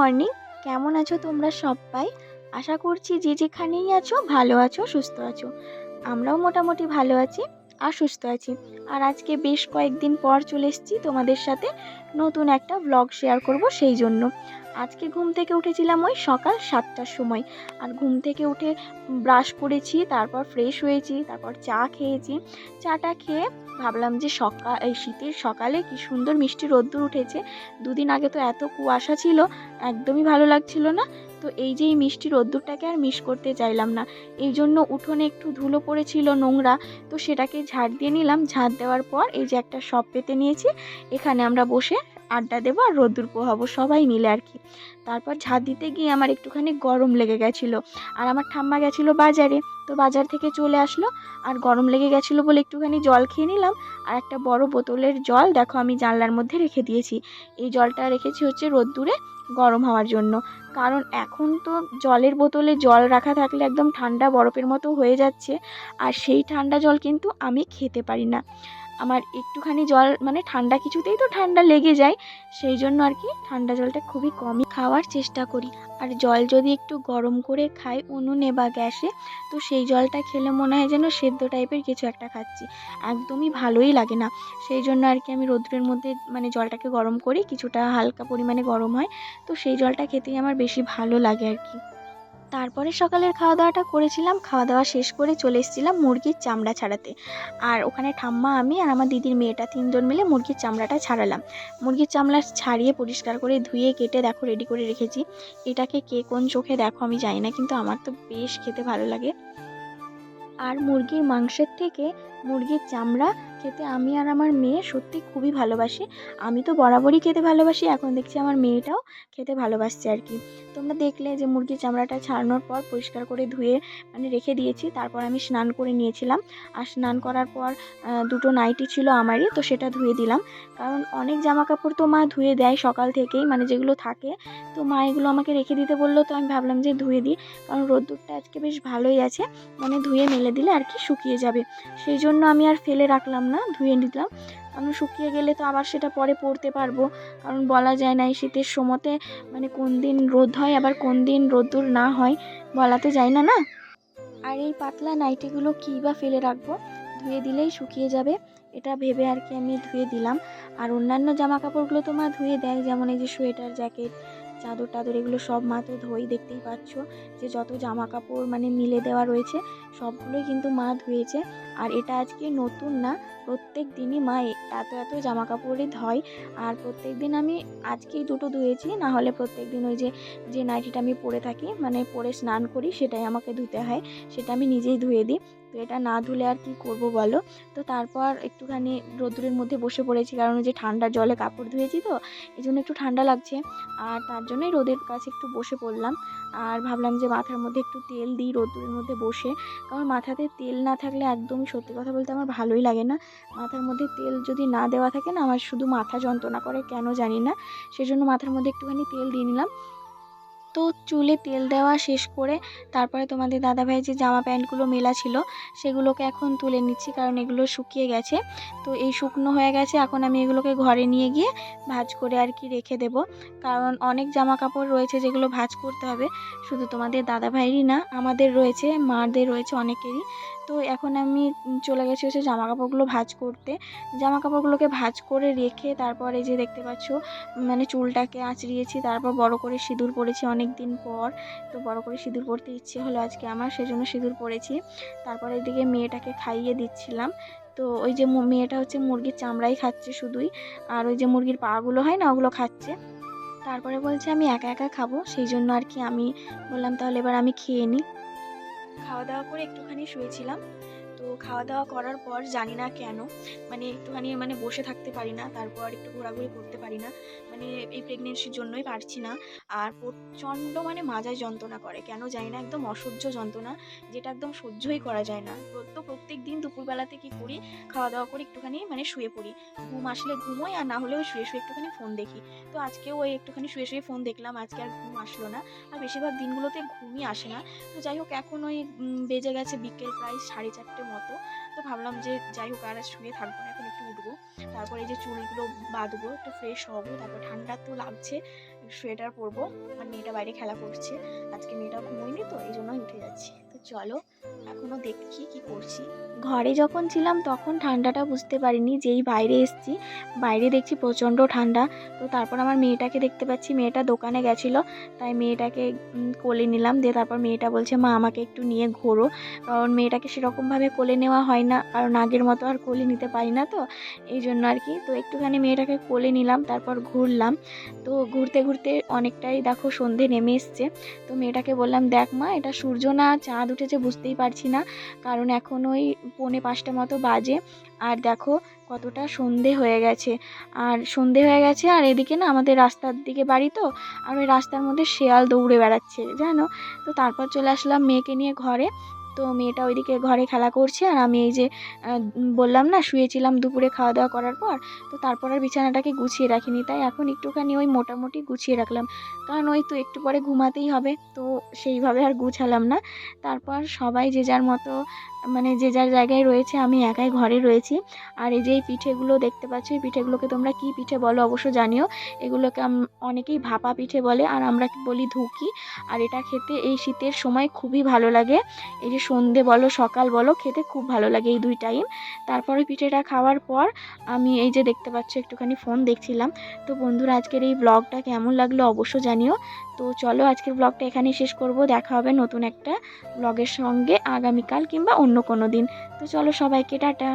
Morning. কেমন আছো তোমরা সবাই? আশা করছি যে যেখানেই আছো ভালো আছো, সুস্থ আছো। আমরাও মোটামুটি ভালো আছি আর সুস্থ আছি। আর আজকে বেশ কয়েকদিন পর চলে এসেছি তোমাদের সাথে নতুন একটা ব্লগ শেয়ার করব, সেই জন্য। আজকে ঘুম থেকে উঠেছিলাম ওই সকাল 7টার সময়। আর ঘুম থেকে উঠে ব্রাশ করেছি, তারপর ফ্রেশ হয়েছি, তারপর চা খেয়েছি। চাটা খেয়ে ভাবলাম যে এই শীতের সকালে কি সুন্দর মিষ্টি রোদ্দুর উঠেছে। দুদিন আগে তো এত কুয়াশা ছিল, একদমই ভালো লাগছিল না। তো এই যে এই মিষ্টি রোদ্দুরটাকে আর মিস করতে চাইলাম না। এই জন্য উঠোনে একটু ধুলো পড়েছিল, নোংরা, তো সেটাকে ঝাড় দিয়ে নিলাম। ঝাড় দেওয়ার পর এই যে একটা শপ পেতে নিয়েছি, এখানে আমরা বসে আড্ডা দেবো আর রোদ্দুর পোহাবো সবাই মিলে আর কি। তারপর ঝাড় দিতে গিয়ে আমার একটুখানি গরম লেগে গেছিলো। আর আমার ঠাম্মা গেছিলো বাজারে, তো বাজার থেকে চলে আসলো। আর গরম লেগে গেছিলো বলে একটুখানি জল খেয়ে নিলাম। আর একটা বড় বোতলের জল দেখো আমি জানলার মধ্যে রেখে দিয়েছি। এই জলটা রেখেছি হচ্ছে রোদ্দুরে গরম হওয়ার জন্য। কারণ এখন তো জলের বোতলে জল রাখা থাকলে একদম ঠান্ডা বরফের মতো হয়ে যাচ্ছে। আর সেই ঠান্ডা জল কিন্তু আমি খেতে পারি না। আমার একটুখানি জল মানে ঠান্ডা কিছুতেই তো ঠান্ডা লেগে যায়, সেই জন্য আর কি ঠান্ডা জলটা খুবই কমই খাওয়ার চেষ্টা করি। আর জল যদি একটু গরম করে খাই উনুনে বা গ্যাসে, তো সেই জলটা খেলে মনে হয় যেন সেদ্ধ টাইপের কিছু একটা খাচ্ছি, একদমই ভালোই লাগে না। সেই জন্য আর কি আমি রোদ্রের মধ্যে মানে জলটাকে গরম করি, কিছুটা হালকা পরিমাণে গরম হয়, তো সেই জলটা খেতেই আমার বেশি ভালো লাগে আর কি। তারপরে সকালের খাওয়া দাওয়াটা করেছিলাম, খাওয়া দাওয়া শেষ করে চলে এসেছিলাম মুরগির চামড়া ছাড়াতে। আর ওখানে ঠাম্মা, আমি আর আমার দিদির মেয়েটা, তিনজন মিলে মুরগির চামড়াটা ছাড়ালাম। মুরগির চামড়া ছাড়িয়ে পরিষ্কার করে ধুয়ে কেটে দেখো রেডি করে রেখেছি। এটাকে কে কোন চোখে দেখো আমি জানি না, কিন্তু আমার তো বেশ খেতে ভালো লাগে। আর মুরগির মাংসের থেকে মুরগির চামড়া খেতে আমি আর আমার মেয়ে সত্যি খুবই ভালোবাসি। আমি তো বরাবরই খেতে ভালোবাসি, এখন দেখছি আমার মেয়েটাও খেতে ভালোবাসছে আর কি। তোমরা দেখলে যে মুরগির চামড়াটা ছাড়ানোর পর পরিষ্কার করে ধুয়ে মানে রেখে দিয়েছি। তারপর আমি স্নান করে নিয়েছিলাম। আর স্নান করার পর দুটো নাইটি ছিল আমারই, তো সেটা ধুয়ে দিলাম। কারণ অনেক জামা কাপড় তো মা ধুয়ে দেয় সকাল থেকেই, মানে যেগুলো থাকে, তো মা এগুলো আমাকে রেখে দিতে বললো, তো আমি ভাবলাম যে ধুয়ে দিই। কারণ রোদ্দুরটা আজকে বেশ ভালোই আছে, মানে ধুয়ে মেলে দিলে আর কি শুকিয়ে যাবে। সেই জন্য আমি আর ফেলে রাখলাম না, ধুয়ে নিলাম। কারণ শুকিয়ে গেলে তো আবার সেটা পরে পরতে পারবো। কারণ বলা যায় না এই শীতের সময়তে মানে কোন দিন রোদ হয় আবার কোন দিন রোদ্দুর না হয়, বলা তো যায় না না। আর এই পাতলা নাইটিগুলো কী বা ফেলে রাখবো, ধুয়ে দিলেই শুকিয়ে যাবে, এটা ভেবে আর কি আমি ধুয়ে দিলাম। আর অন্যান্য জামা কাপড়গুলো তো মা ধুয়ে দেয়, যেমন এই যে সোয়েটার, জ্যাকেট, চাদর টাদর, এগুলো সব মা তো ধুয়েই, দেখতেই পাচ্ছ যে যত জামা কাপড় মানে মিলে দেওয়া রয়েছে সবগুলোই কিন্তু মা ধুয়েছে। আর এটা আজকে নতুন না, প্রত্যেক দিনই মা এত এত জামা কাপড়ই ধয়। আর প্রত্যেক দিন আমি আজকেই দুটো ধুয়েছি, না হলে প্রত্যেক দিন ওই যে যে নাইটিটা আমি পরে থাকি মানে পরে স্নান করি সেটাই আমাকে ধুতে হয়, সেটা আমি নিজেই ধুয়ে দিই। তো এটা না ধুলে আর কি করব বলো। তো তারপর একটুখানি রোদ্দুরের মধ্যে বসে পড়েছি, কারণ ওই যে ঠান্ডা জলে কাপড় ধুয়েছি, তো এই জন্য একটু ঠান্ডা লাগছে। আর তার জন্যই রোদের কাছে একটু বসে পড়লাম। আর ভাবলাম যে মাথার মধ্যে একটু তেল দিই রোদ্দুরের মধ্যে বসে, কারণ মাথাতে তেল না থাকলে একদমই সত্যি কথা বলতে আমার ভালোই লাগে না। মাথার মধ্যে তেল যদি না দেওয়া থাকে না, আমার শুধু মাথা যন্ত্রণা করে কেন জানি না। সেজন্য মাথার মধ্যে একটুখানি তেল দিয়ে নিলাম। তো চুলে তেল দেওয়া শেষ করে তারপরে তোমাদের দাদাভাই যে জামা প্যান্টগুলো মেলা ছিল সেগুলোকে এখন তুলে নিচ্ছি, কারণ এগুলো শুকিয়ে গেছে। তো এই শুকনো হয়ে গেছে, এখন আমি এগুলোকে ঘরে নিয়ে গিয়ে ভাঁজ করে আর কি রেখে দেব। কারণ অনেক জামা কাপড় রয়েছে যেগুলো ভাঁজ করতে হবে, শুধু তোমাদের দাদাভাইয়েরই না, আমাদের রয়েছে, মাদের রয়েছে, অনেকেরই। তো এখন আমি চলে গেছি হচ্ছে জামা কাপড়গুলো ভাঁজ করতে। জামা কাপড়গুলোকে ভাঁজ করে রেখে তারপর এই যে দেখতে পাচ্ছ মানে চুলটাকে আঁচড়িয়েছি, তারপর বড় করে সিঁদুর পরেছি অনেক দিন পর। তো বড় করে সিঁদুর পরতে ইচ্ছে হলো আজকে আমার, সেজন্য সিঁদুর পরেছি। তারপর এদিকে মেয়েটাকে খাইয়ে দিচ্ছিলাম। তো ওই যে মেয়েটা হচ্ছে মুরগির চামড়াই খাচ্ছে শুধুই, আর ওই যে মুরগির পাগুলো হয় না ওগুলো খাচ্ছে। তারপরে বলছে আমি একা একা খাবো, সেই জন্য আর কি আমি বললাম তাহলে এবার আমি খেয়ে নিই। খাওয়া দাওয়া করে একটুখানি শুয়েছিলাম। তো খাওয়া দাওয়া করার পর জানি না কেন মানে একটুখানি মানে বসে থাকতে পারি না, তারপর একটু ঘোরাঘুরি করতে পারি না, মানে এই প্রেগনেন্সির জন্যই পারছি না। আর প্রচণ্ড মানে মাজায় যন্ত্রণা করে কেন জানি না, একদম অসহ্য যন্ত্রণা, যেটা একদম সহ্যই করা যায় না। তো প্রত্যেক দিন দুপুরবেলাতে কি করি, খাওয়া দাওয়া করে একটুখানি মানে শুয়ে পড়ি, ঘুম আসলে ঘুমোই, আর না হলে ওই শুয়ে শুয়ে একটুখানি ফোন দেখি। তো আজকেও ওই একটুখানি শুয়ে শুয়ে ফোন দেখলাম, আজকে আর ঘুম আসলো না। আর বেশিরভাগ দিনগুলোতে ঘুমই আসে না। তো যাই হোক এখন ওই বেজে গেছে বিকেল প্রায় 4:30 মতো। তো ভাবলাম যে যাই হোক আর শুয়ে থাকবো না, এখন একটু উঠবো, তারপরে এই যে চুলগুলো বাঁধবো, একটু ফ্রেশ হবো, তারপর ঠান্ডা তো লাগছে, সোয়েটার পরবো। আমার মেয়েটা বাইরে খেলা করছে, আজকে মেয়েটা ঘুমোয়নি তো এই জন্যই উঠে যাচ্ছি। তো চলো এখনো দেখি কি করছি। ঘরে যখন ছিলাম তখন ঠান্ডাটা বুঝতে পারিনি, যেই বাইরে এসেছি বাইরে দেখছি প্রচণ্ড ঠান্ডা। তো তারপর আমার মেয়েটাকে দেখতে পাচ্ছি, মেয়েটা দোকানে গেছিলো, তাই মেয়েটাকে কোলে নিলাম, দিয়ে তারপর মেয়েটা বলছে মা আমাকে একটু নিয়ে ঘোরো, কারণ মেয়েটাকে সেরকমভাবে কোলে নেওয়া হয় না, কারণ আগের মতো আর কোলে নিতে পারি না, তো এই জন্য আর কি। তো একটুখানি মেয়েটাকে কোলে নিলাম, তারপর ঘুরলাম। তো ঘুরতে ঘুরতে অনেকটাই দেখো সন্ধে নেমে এসছে। তো মেয়েটাকে বললাম দেখ মা, এটা সূর্য না চাঁদ উঠেছে বুঝতেই পারছি না, কারণ এখন ওই 4:45 মতো বাজে, আর দেখো কতটা সন্ধে হয়ে গেছে। আর এদিকে না আমাদের রাস্তার দিকে বাড়ি, তো আর ওই রাস্তার মধ্যে শেয়াল দৌড়ে বেড়াচ্ছে জানো। তো তারপর চলে আসলাম মেয়েকে নিয়ে ঘরে। তো মেয়েটা ওইদিকে ঘরে খেলা করছে, আর আমি এই যে বললাম না শুয়েছিলাম দুপুরে খাওয়া দাওয়া করার পর, তো তারপর আর বিছানাটাকে গুছিয়ে রাখিনি, তাই এখন একটুখানি ওই মোটামুটি গুছিয়ে রাখলাম, কারণ ওই তো একটু পরে ঘুমাতেই হবে, তো সেইভাবে আর গুছালাম না। তারপর সবাই যে যার মতো মানে যে যার জায়গায় রয়েছে, আমি একাই ঘরে রয়েছি। আর এই যে এই পিঠেগুলো দেখতে পাচ্ছ, এই পিঠেগুলোকে তোমরা কি পিঠে বলো অবশ্য জানিও। এগুলোকে অনেকেই ভাপা পিঠে বলে, আর আমরা বলি ধুকি। আর এটা খেতে এই শীতের সময় খুবই ভালো লাগে, এই যে সন্ধে বলো সকাল বলো খেতে খুব ভালো লাগে এই 2 টাইম। তারপরে পিঠেটা খাওয়ার পর আমি এই যে দেখতে পাচ্ছ একটুখানি ফোন দেখছিলাম। তো বন্ধুরা আজকের এই ব্লগটা কেমন লাগলো অবশ্য জানিও। তো চলো আজকের ব্লগটা এখানেই শেষ করব, দেখা হবে নতুন একটা ব্লগের সঙ্গে আগামীকাল কিংবা অন্য কোনো দিন। তো চলো সবাইকে টাটা।